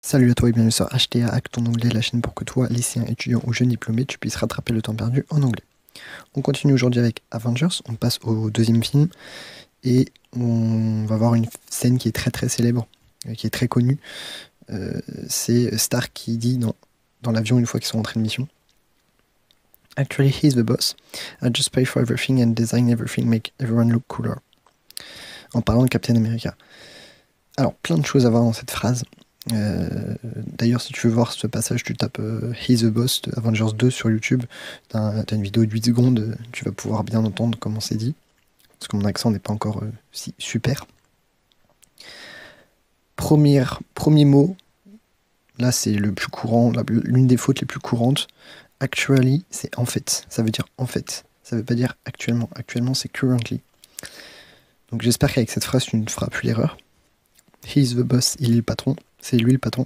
Salut à toi et bienvenue sur HTA Hack ton anglais, la chaîne pour que toi, lycéen, étudiant ou jeune diplômé, tu puisses rattraper le temps perdu en anglais. On continue aujourd'hui avec Avengers, on passe au deuxième film et on va voir une scène qui est très célèbre, qui est très connue. C'est Stark qui dit dans l'avion une fois qu'ils sont rentrés de mission: Actually, he's the boss. I just pay for everything and design everything, make everyone look cooler. En parlant de Captain America. Alors, plein de choses à voir dans cette phrase. D'ailleurs, si tu veux voir ce passage, tu tapes He's the Boss de Avengers 2 sur YouTube. T'as une vidéo de 8 secondes, tu vas pouvoir bien entendre comment c'est dit. Parce que mon accent n'est pas encore si super. Premier mot, là c'est le plus courant, l'une des fautes les plus courantes. Actually, c'est en fait. Ça veut dire en fait. Ça veut pas dire actuellement. Actuellement, c'est currently. Donc j'espère qu'avec cette phrase, tu ne feras plus l'erreur. He's the boss, il est le patron. C'est lui le patron.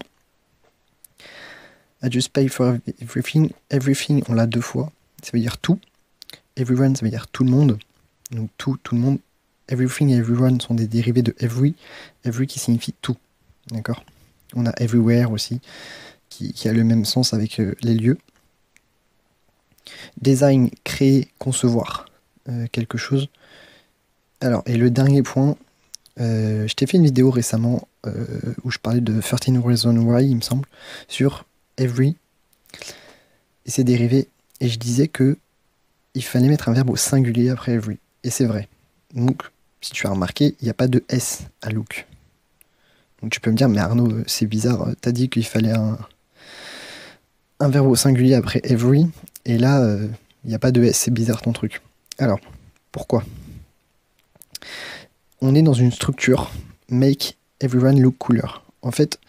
I just pay for everything. Everything, on l'a deux fois. Ça veut dire tout. Everyone, ça veut dire tout le monde. Donc tout le monde. Everything et everyone sont des dérivés de every. Every qui signifie tout. D'accord? On a everywhere aussi, qui a le même sens avec les lieux. Design, créer, concevoir quelque chose. Alors, et le dernier point, je t'ai fait une vidéo récemment où je parlais de 13 Reasons Why, il me semble, sur every et ses dérivés, et je disais que il fallait mettre un verbe au singulier après every, et c'est vrai. Donc, si tu as remarqué, il n'y a pas de S à look. Donc tu peux me dire, mais Arnaud, c'est bizarre, t'as dit qu'il fallait un verbe au singulier après every, et là, il n'y a pas de S, c'est bizarre ton truc. Alors, pourquoi ? On est dans une structure make everyone look cooler. En fait,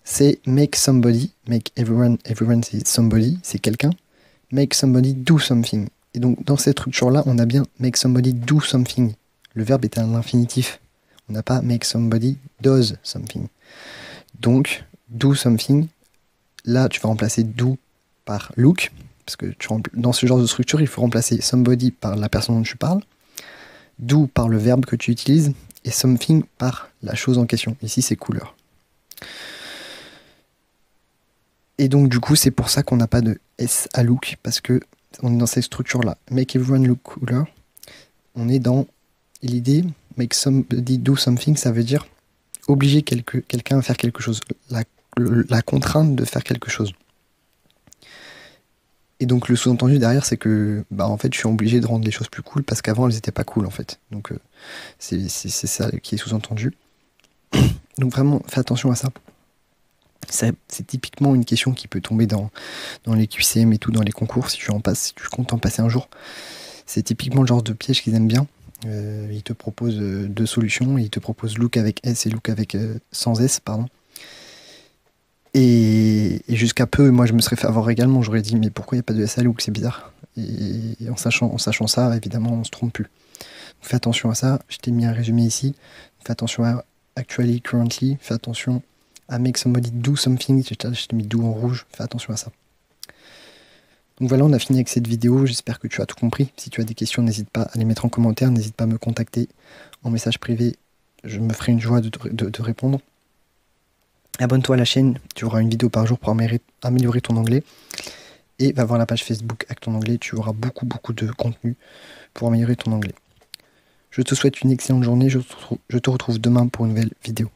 c'est make somebody, make everyone c'est somebody, c'est quelqu'un, make somebody do something. Et donc dans cette structure-là, on a bien make somebody do something. Le verbe est à l'infinitif. On n'a pas make somebody does something. Donc, do something, là tu vas remplacer do par look, parce que dans ce genre de structure, il faut remplacer somebody par la personne dont tu parles, do par le verbe que tu utilises, et something par la chose en question. Ici, c'est couleur. Et donc, du coup, c'est pour ça qu'on n'a pas de S à look, parce que on est dans cette structure-là. Make everyone look cooler. On est dans l'idée, make somebody do something, ça veut dire obliger quelqu'un à faire quelque chose. La contrainte de faire quelque chose. Et donc le sous-entendu derrière, c'est que en fait je suis obligé de rendre les choses plus cool parce qu'avant elles n'étaient pas cool en fait. Donc c'est ça qui est sous-entendu. Donc vraiment fais attention à ça. C'est typiquement une question qui peut tomber dans les QCM et tout, dans les concours, si tu comptes en passer un jour. C'est typiquement le genre de piège qu'ils aiment bien. Ils te proposent deux solutions, ils te proposent look avec S et look avec sans S, pardon. Et jusqu'à peu, moi je me serais fait avoir également, j'aurais dit mais pourquoi il n'y a pas de S à look, c'est bizarre. Et en sachant ça, évidemment on se trompe plus. Donc, fais attention à ça, je t'ai mis un résumé ici. Fais attention à actually, currently, fais attention à make somebody do something, je t'ai mis do en rouge, fais attention à ça. Donc voilà, on a fini avec cette vidéo, j'espère que tu as tout compris. Si tu as des questions, n'hésite pas à les mettre en commentaire, n'hésite pas à me contacter en message privé, je me ferai une joie de répondre. Abonne-toi à la chaîne, tu auras une vidéo par jour pour améliorer ton anglais. Et va voir la page Facebook Hack ton anglais, tu auras beaucoup de contenu pour améliorer ton anglais. Je te souhaite une excellente journée, je te retrouve demain pour une nouvelle vidéo.